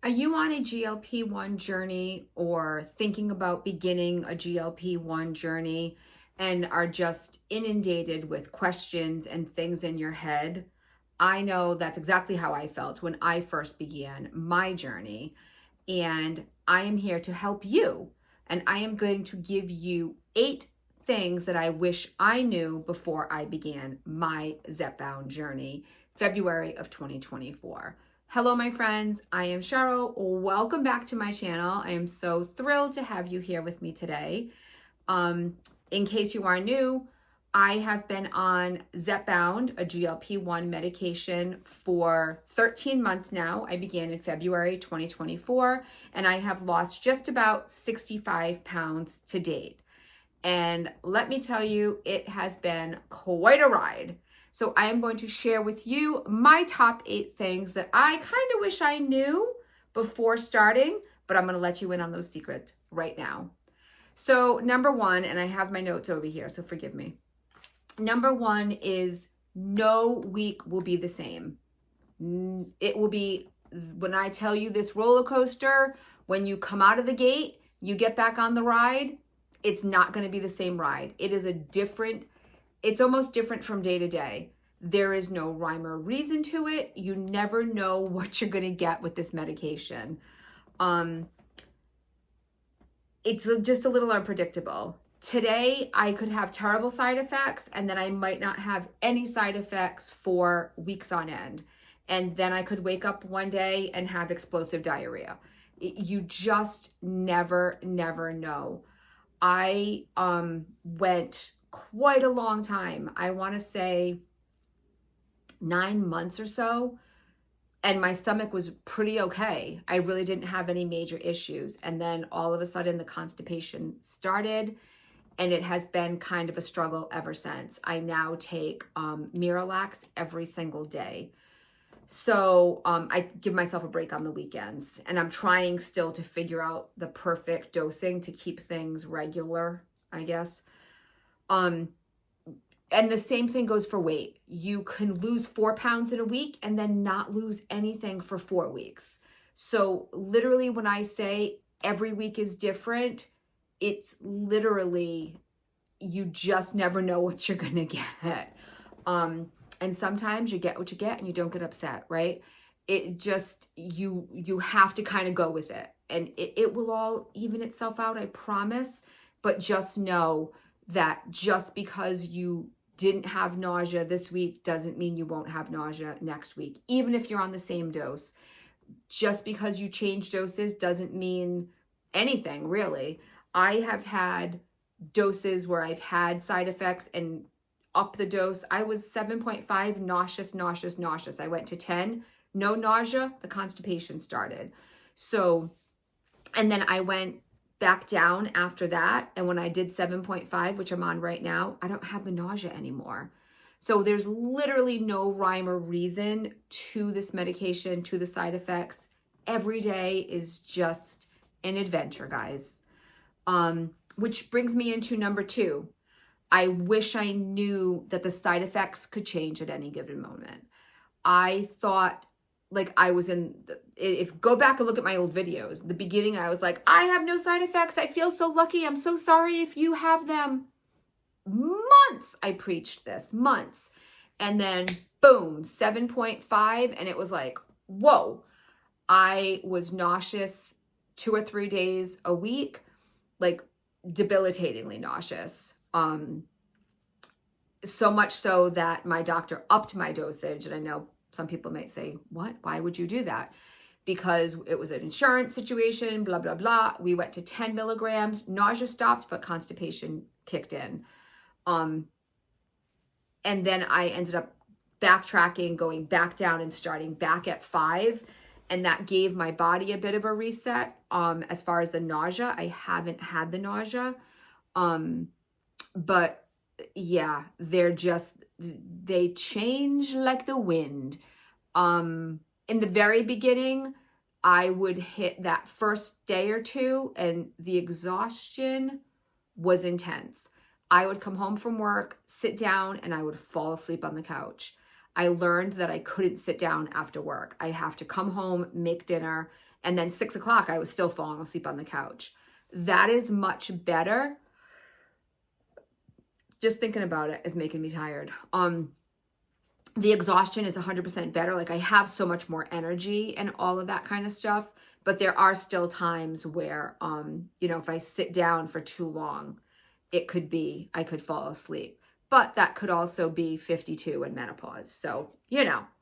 Are you on a GLP-1 journey or thinking about beginning a GLP-1 journey and are just inundated with questions and things in your head? I know that's exactly how I felt when I first began my journey, and I am here to help you. And I am going to give you 8 things that I wish I knew before I began my Zepbound journey, February of 2024. Hello, my friends. I am Cheryl. Welcome back to my channel. I am so thrilled to have you here with me today. In case you are new, I have been on Zepbound, a GLP-1 medication, for 13 months now. I began in February 2024, and I have lost just about 65 pounds to date. And let me tell you, it has been quite a ride. So I am going to share with you my top 8 things that I kind of wish I knew before starting, but I'm going to let you in on those secrets right now. So number 1, and I have my notes over here, so forgive me. Number 1 is no week will be the same. It will be, when I tell you this roller coaster, when you come out of the gate, you get back on the ride, it's not going to be the same ride. It is it's almost different from day to day. There is no rhyme or reason to it. You never know what you're going to get with this medication. It's just a little unpredictable. Today, I could have terrible side effects, and then I might not have any side effects for weeks on end. And then I could wake up one day and have explosive diarrhea. You just never know. I went quite a long time. I want to say 9 months or so, and my stomach was pretty okay. I really didn't have any major issues. And then all of a sudden the constipation started, and it has been kind of a struggle ever since. I now take Miralax every single day. So I give myself a break on the weekends, and I'm trying still to figure out the perfect dosing to keep things regular, I guess. And the same thing goes for weight. You can lose 4 pounds in a week and then not lose anything for 4 weeks. So literally when I say every week is different, it's literally, you just never know what you're gonna get. And sometimes you get what you get and you don't get upset, right? It just, you have to kind of go with it. And it will all even itself out, I promise. But just know that just because you didn't have nausea this week doesn't mean you won't have nausea next week. Even if you're on the same dose. Just because you change doses doesn't mean anything, really. I have had doses where I've had side effects and up the dose. I was 7.5 nauseous. I went to 10, no nausea, the constipation started. So, and then I went back down after that. And when I did 7.5, which I'm on right now, I don't have the nausea anymore. So there's literally no rhyme or reason to this medication, to the side effects. Every day is just an adventure, guys. Which brings me into number 2. I wish I knew that the side effects could change at any given moment. I thought like I was go back and look at my old videos. The beginning, I was like, I have no side effects. I feel so lucky. I'm so sorry if you have them. Months I preached this, months. And then boom, 7.5. And it was like, whoa. I was nauseous 2 or 3 days a week, like debilitatingly nauseous. So much so that my doctor upped my dosage. And I know some people might say, what? Why would you do that? Because it was an insurance situation, blah, blah, blah. We went to 10 milligrams. Nausea stopped, but constipation kicked in. And then I ended up backtracking, going back down and starting back at 5. And that gave my body a bit of a reset. As far as the nausea, I haven't had the nausea. But yeah, they change like the wind. In the very beginning, I would hit that first day or 2 and the exhaustion was intense. I would come home from work, sit down, and I would fall asleep on the couch. I learned that I couldn't sit down after work. I have to come home, make dinner, and then 6 o'clock, I was still falling asleep on the couch. That is much better. Just thinking about it is making me tired. The exhaustion is 100% better. Like, I have so much more energy and all of that kind of stuff. But there are still times where, if I sit down for too long, I could fall asleep. But that could also be 52 and menopause. So,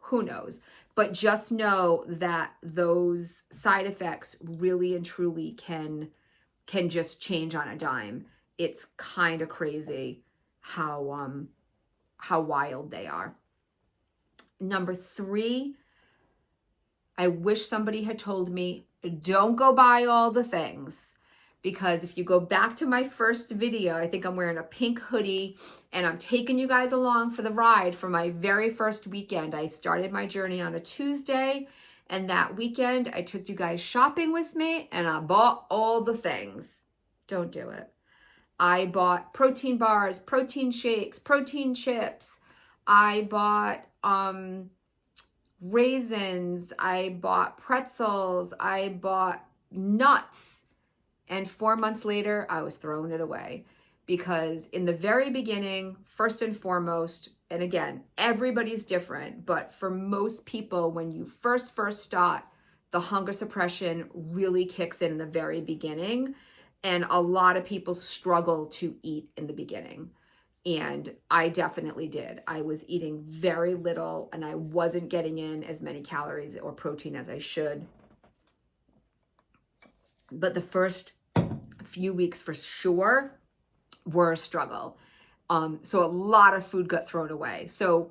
who knows? But just know that those side effects really and truly can just change on a dime. It's kind of crazy how wild they are. Number 3, I wish somebody had told me, don't go buy all the things. Because if you go back to my first video, I think I'm wearing a pink hoodie and I'm taking you guys along for the ride for my very first weekend. I started my journey on a Tuesday, and that weekend I took you guys shopping with me and I bought all the things. Don't do it. I bought protein bars, protein shakes, protein chips. I bought raisins. I bought pretzels. I bought nuts. And 4 months later, I was throwing it away. Because in the very beginning, first and foremost, and again, everybody's different, but for most people, when you first start, the hunger suppression really kicks in the very beginning. And a lot of people struggle to eat in the beginning. And I definitely did. I was eating very little and I wasn't getting in as many calories or protein as I should. But the first few weeks for sure were a struggle. So a lot of food got thrown away. So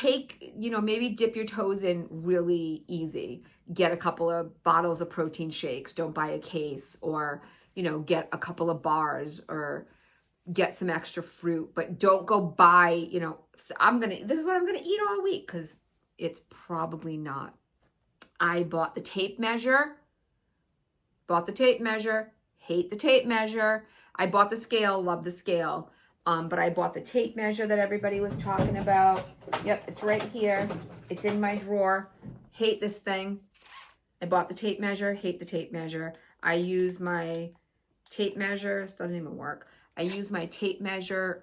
maybe dip your toes in really easy. Get a couple of bottles of protein shakes. Don't buy a case, or, get a couple of bars, or get some extra fruit, but don't go buy, this is what I'm going to eat all week, because it's probably not. I bought the tape measure, hate the tape measure. I bought the scale, love the scale. But I bought the tape measure that everybody was talking about. Yep, it's right here. It's in my drawer. Hate this thing. I bought the tape measure, hate the tape measure. I use my tape measure, this doesn't even work. I use my tape measure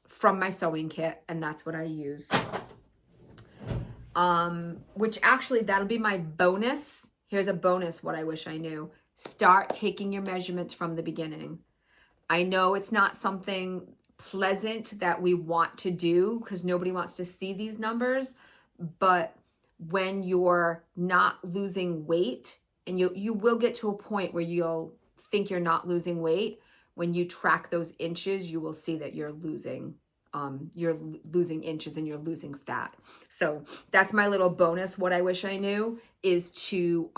from my sewing kit, and that's what I use. Which actually, that'll be my bonus. Here's a bonus, what I wish I knew. Start taking your measurements from the beginning. I know it's not something pleasant that we want to do because nobody wants to see these numbers, but when you're not losing weight, and you will get to a point where you'll think you're not losing weight, when you track those inches, you will see that you're losing inches and you're losing fat. So that's my little bonus. What I wish I knew is to,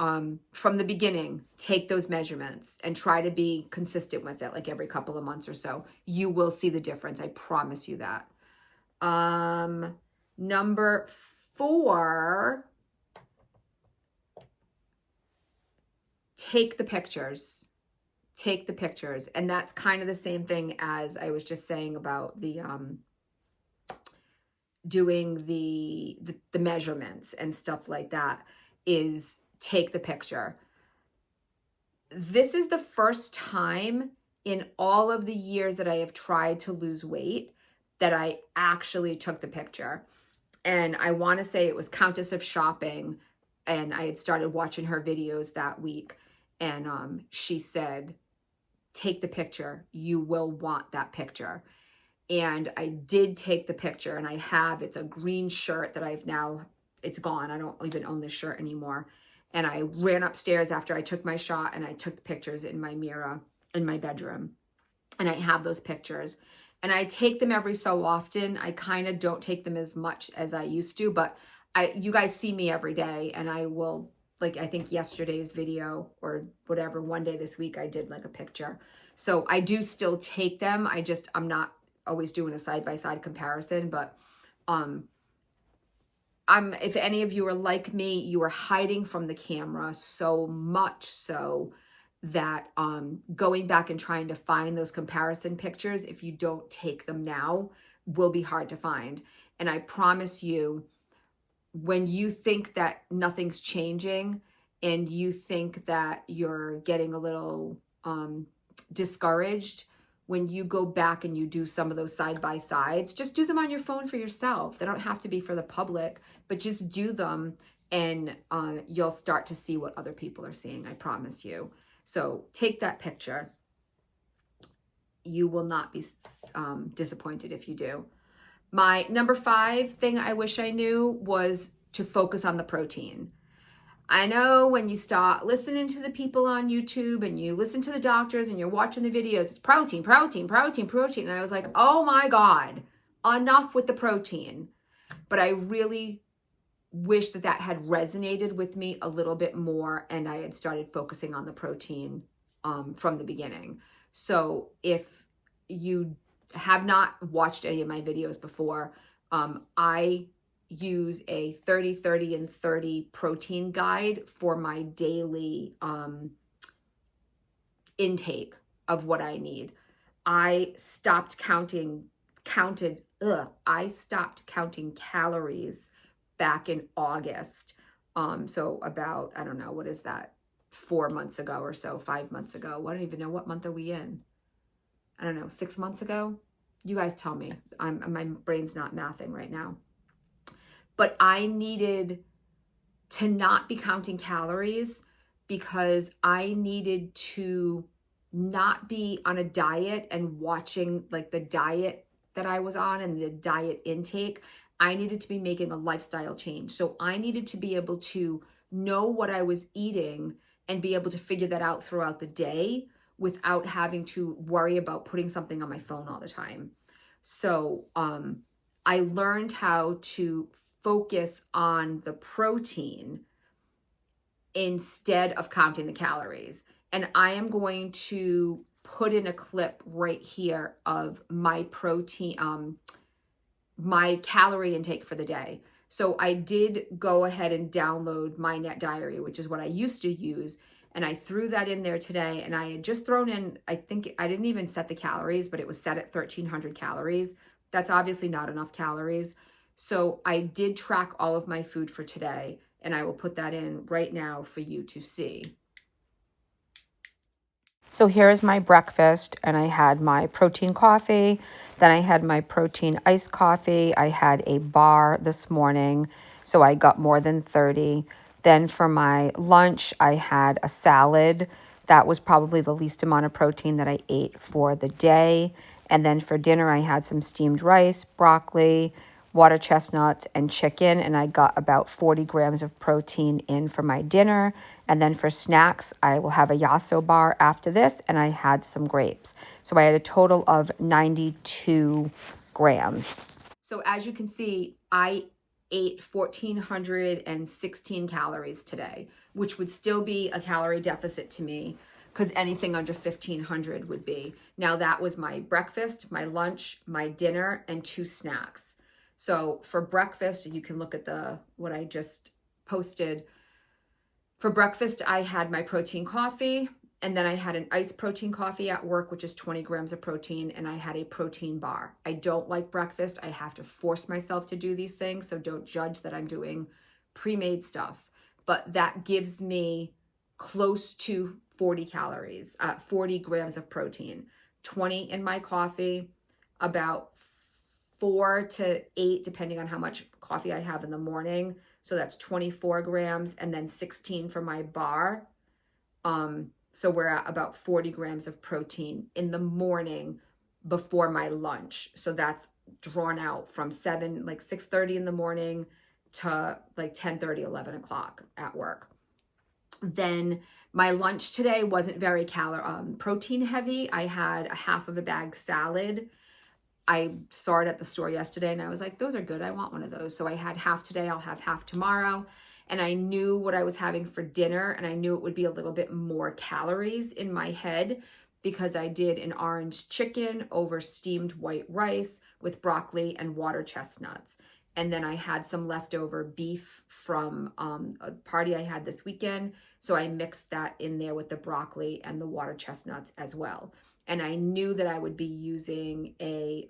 from the beginning, take those measurements and try to be consistent with it, like every couple of months or so. You will see the difference. I promise you that. Number 4, take the pictures. Take the pictures. And that's kind of the same thing as I was just saying about the doing the measurements and stuff like that, is take the picture. This is the first time in all of the years that I have tried to lose weight that I actually took the picture. And I want to say it was Countess of Shopping, and I had started watching her videos that week, and she said, take the picture. You will want that picture. And I did take the picture, and it's a green shirt that it's gone. I don't even own this shirt anymore. And I ran upstairs after I took my shot, and I took the pictures in my mirror in my bedroom. And I have those pictures. And I take them every so often. I kind of don't take them as much as I used to, but you guys see me every day, and I will, like, I think yesterday's video or whatever, one day this week, I did like a picture. So I do still take them. I'm not always doing a side-by-side comparison, but if any of you are like me, you are hiding from the camera so much so that going back and trying to find those comparison pictures, if you don't take them now, will be hard to find. And I promise you, when you think that nothing's changing and you think that you're getting a little discouraged, when you go back and you do some of those side by sides, just do them on your phone for yourself. They don't have to be for the public, but just do them, and you'll start to see what other people are seeing. I promise you. So take that picture. You will not be disappointed if you do. My number 5 thing I wish I knew was to focus on the protein. I know when you start listening to the people on YouTube and you listen to the doctors and you're watching the videos, it's protein, protein, protein, protein. And I was like, oh my God, enough with the protein. But I really wish that that had resonated with me a little bit more and I had started focusing on the protein from the beginning. So if you have not watched any of my videos before, I use a 30, 30, and 30 protein guide for my daily intake of what I need. I stopped counting calories back in August. So about, I don't know, what is that? 4 months ago or so, 5 months ago. I don't even know, what month are we in? I don't know, 6 months ago? You guys tell me. My brain's not mathing right now. But I needed to not be counting calories because I needed to not be on a diet and watching like the diet that I was on and the diet intake. I needed to be making a lifestyle change. So I needed to be able to know what I was eating and be able to figure that out throughout the day without having to worry about putting something on my phone all the time. So I learned how to focus on the protein instead of counting the calories. And I am going to put in a clip right here of my protein, my calorie intake for the day. So I did go ahead and download my Net Diary, which is what I used to use. And I threw that in there today. And I had just thrown in, I think I didn't even set the calories, but it was set at 1,300 calories. That's obviously not enough calories. So I did track all of my food for today, and I will put that in right now for you to see. So here is my breakfast, and I had my protein coffee, then I had my protein iced coffee, I had a bar this morning, so I got more than 30. Then for my lunch, I had a salad. That was probably the least amount of protein that I ate for the day. And then for dinner, I had some steamed rice, broccoli, water chestnuts, and chicken, and I got about 40 grams of protein in for my dinner. And then for snacks, I will have a Yasso bar after this, and I had some grapes. So I had a total of 92 grams. So as you can see, I ate 1,416 calories today, which would still be a calorie deficit to me because anything under 1,500 would be. Now that was my breakfast, my lunch, my dinner, and 2 snacks. So for breakfast, you can look at what I just posted. For breakfast, I had my protein coffee, and then I had an iced protein coffee at work, which is 20 grams of protein, and I had a protein bar. I don't like breakfast. I have to force myself to do these things, so don't judge that I'm doing pre-made stuff. But that gives me close to 40 calories, 40 grams of protein, 20 in my coffee, about 4 to 8, depending on how much coffee I have in the morning. So that's 24 grams, and then 16 for my bar. So we're at about 40 grams of protein in the morning before my lunch. So that's drawn out from 6:30 in the morning to like 10:30, 11 o'clock at work. Then my lunch today wasn't very protein heavy. I had a half of a bag salad. I saw it at the store yesterday and I was like, those are good. I want one of those. So I had half today. I'll have half tomorrow. And I knew what I was having for dinner, and I knew it would be a little bit more calories in my head because I did an orange chicken over steamed white rice with broccoli and water chestnuts. And then I had some leftover beef from a party I had this weekend. So I mixed that in there with the broccoli and the water chestnuts as well. And I knew that I would be using a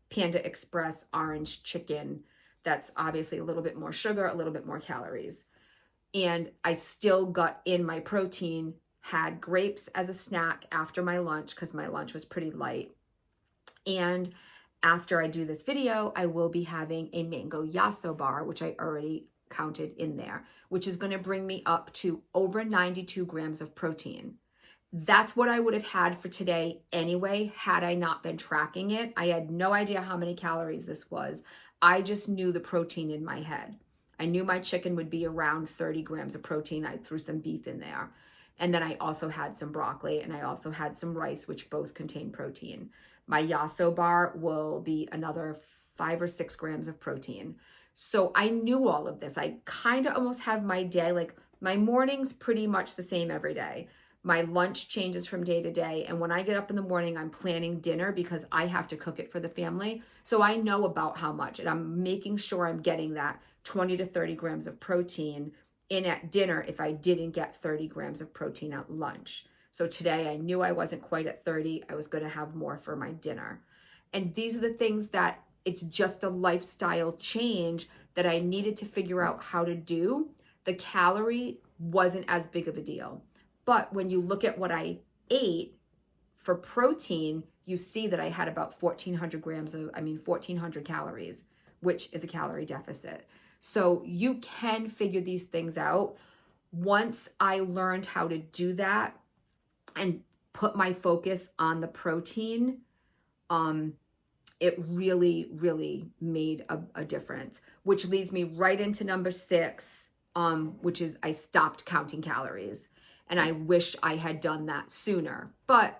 Panda Express orange chicken. That's obviously a little bit more sugar, a little bit more calories. And I still got in my protein, had grapes as a snack after my lunch because my lunch was pretty light. And after I do this video, I will be having a mango yasso bar, which I already counted in there, which is going to bring me up to over 92 grams of protein. That's what I would have had for today anyway, had I not been tracking it. I had no idea how many calories this was. I just knew the protein in my head. I knew my chicken would be around 30 grams of protein. I threw some beef in there. And then I also had some broccoli and I also had some rice, which both contain protein. My yasso bar will be another 5 or 6 grams of protein. So I knew all of this. I kind of almost have my day, like my morning's pretty much the same every day. My lunch changes from day to day. And when I get up in the morning, I'm planning dinner because I have to cook it for the family. So I know about how much, and I'm making sure I'm getting that 20 to 30 grams of protein in at dinner if I didn't get 30 grams of protein at lunch. So today I knew I wasn't quite at 30. I was going to have more for my dinner. And these are the things that it's just a lifestyle change that I needed to figure out how to do. The calorie wasn't as big of a deal. But when you look at what I ate for protein, you see that I had about 1,400 calories, which is a calorie deficit. So you can figure these things out. Once I learned how to do that and put my focus on the protein, it really, really made a difference, which leads me right into number 6, which is I stopped counting calories. And I wish I had done that sooner. But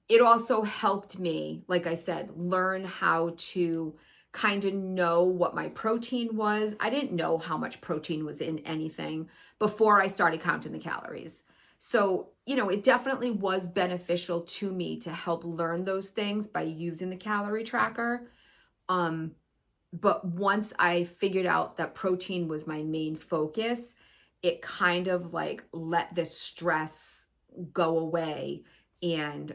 it also helped me, like I said, learn how to kind of know what my protein was. I didn't know how much protein was in anything before I started counting the calories. So, it definitely was beneficial to me to help learn those things by using the calorie tracker. But once I figured out that protein was my main focus, it kind of like let this stress go away. And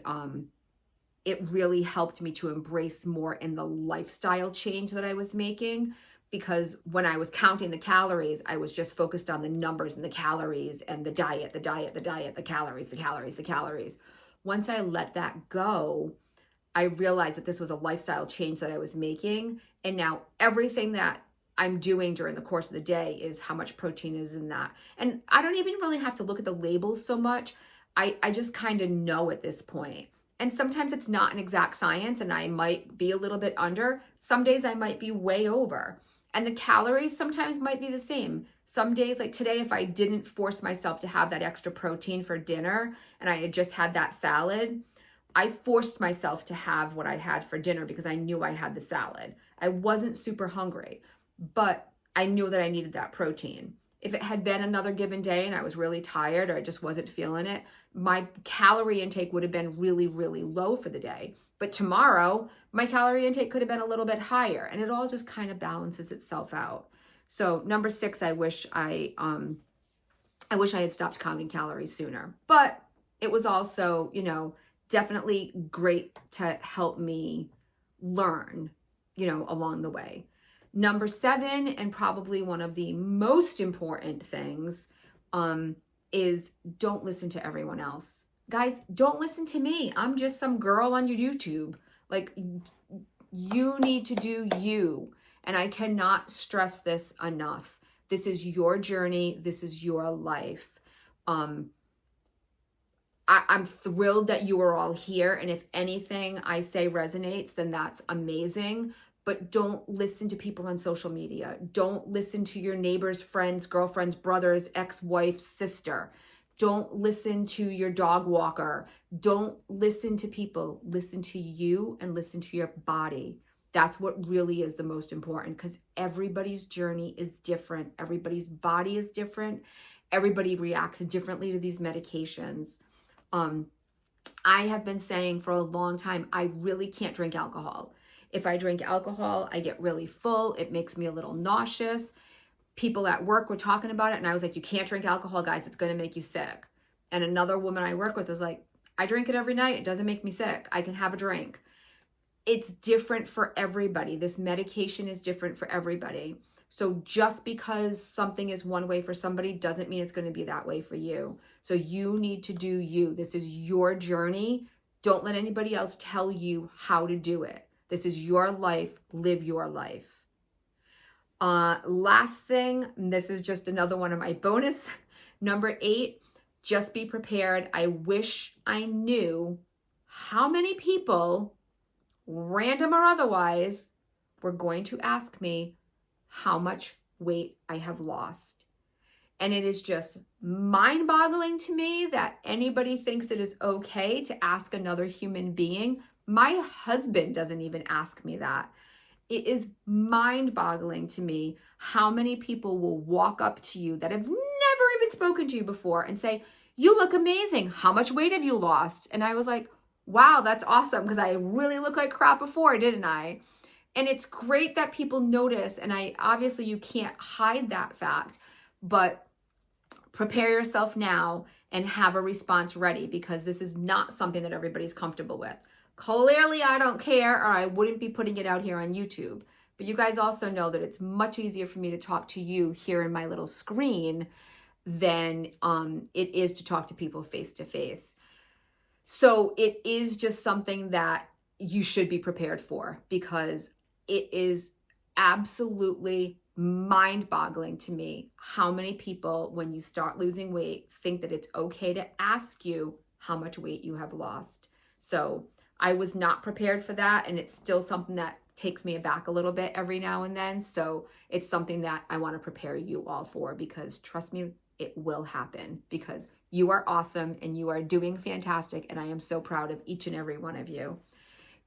it really helped me to embrace more in the lifestyle change that I was making. Because when I was counting the calories, I was just focused on the numbers and the calories and the diet, the calories. Once I let that go, I realized that this was a lifestyle change that I was making. And now everything that I'm doing during the course of the day is how much protein is in that. And I don't even really have to look at the labels so much. I just kind of know at this point. And sometimes it's not an exact science and I might be a little bit under. Some days I might be way over. And the calories sometimes might be the same. Some days, like today, if I didn't force myself to have that extra protein for dinner and I had just had that salad, I forced myself to have what I had for dinner because I knew I had the salad. I wasn't super hungry, but I knew that I needed that protein. If it had been another given day and I was really tired or I just wasn't feeling it, my calorie intake would have been really, really low for the day. But tomorrow, my calorie intake could have been a little bit higher, and it all just kind of balances itself out. So number 6, I wish I had stopped counting calories sooner. But it was also, definitely great to help me learn, along the way. Number 7, and probably one of the most important things, is don't listen to everyone else. Guys, don't listen to me. I'm just some girl on your YouTube. Like, you need to do you. And I cannot stress this enough. This is your journey. This is your life. I'm thrilled that you are all here. And if anything I say resonates, then that's amazing. But don't listen to people on social media. Don't listen to your neighbors, friends, girlfriends, brothers, ex-wife, sister. Don't listen to your dog walker. Don't listen to people. Listen to you and listen to your body. That's what really is the most important, because everybody's journey is different. Everybody's body is different. Everybody reacts differently to these medications. I have been saying for a long time, I really can't drink alcohol. If I drink alcohol, I get really full. It makes me a little nauseous. People at work were talking about it, and I was like, you can't drink alcohol, guys. It's going to make you sick. And another woman I work with was like, I drink it every night. It doesn't make me sick. I can have a drink. it's different for everybody. This medication is different for everybody. So just because something is one way for somebody doesn't mean it's going to be that way for you. So you need to do you. This is your journey. Don't let anybody else tell you how to do it. This is your life. Live your life. Last thing, and this is just another one of my bonus. Number 8, just be prepared. I wish I knew how many people, random or otherwise, were going to ask me how much weight I have lost. And it is just mind-boggling to me that anybody thinks it is okay to ask another human being. My husband doesn't even ask me that. It is mind-boggling to me how many people will walk up to you that have never even spoken to you before and say, "You look amazing. How much weight have you lost?" And I was like, wow, that's awesome, because I really looked like crap before, didn't I? And it's great that people notice, and obviously you can't hide that fact, but prepare yourself now and have a response ready, because this is not something that everybody's comfortable with. Clearly, I don't care, or I wouldn't be putting it out here on YouTube. But you guys also know that it's much easier for me to talk to you here in my little screen than it is to talk to people face to face. So it is just something that you should be prepared for, because it is absolutely mind-boggling to me how many people, when you start losing weight, think that it's okay to ask you how much weight you have lost. So I was not prepared for that, and it's still something that takes me aback a little bit every now and then. So it's something that I want to prepare you all for, because trust me, it will happen, because you are awesome and you are doing fantastic, and I am so proud of each and every one of you.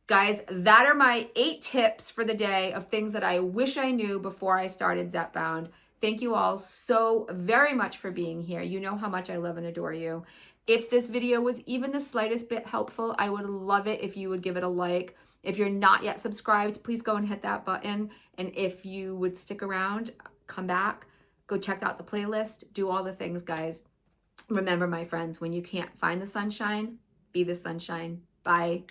Guys, that are my 8 tips for the day of things that I wish I knew before I started Zepbound. Thank you all so very much for being here. You know how much I love and adore you. If this video was even the slightest bit helpful, I would love it if you would give it a like. If you're not yet subscribed, please go and hit that button. And if you would stick around, come back, go check out the playlist, do all the things, guys. Remember, my friends, when you can't find the sunshine, be the sunshine. Bye.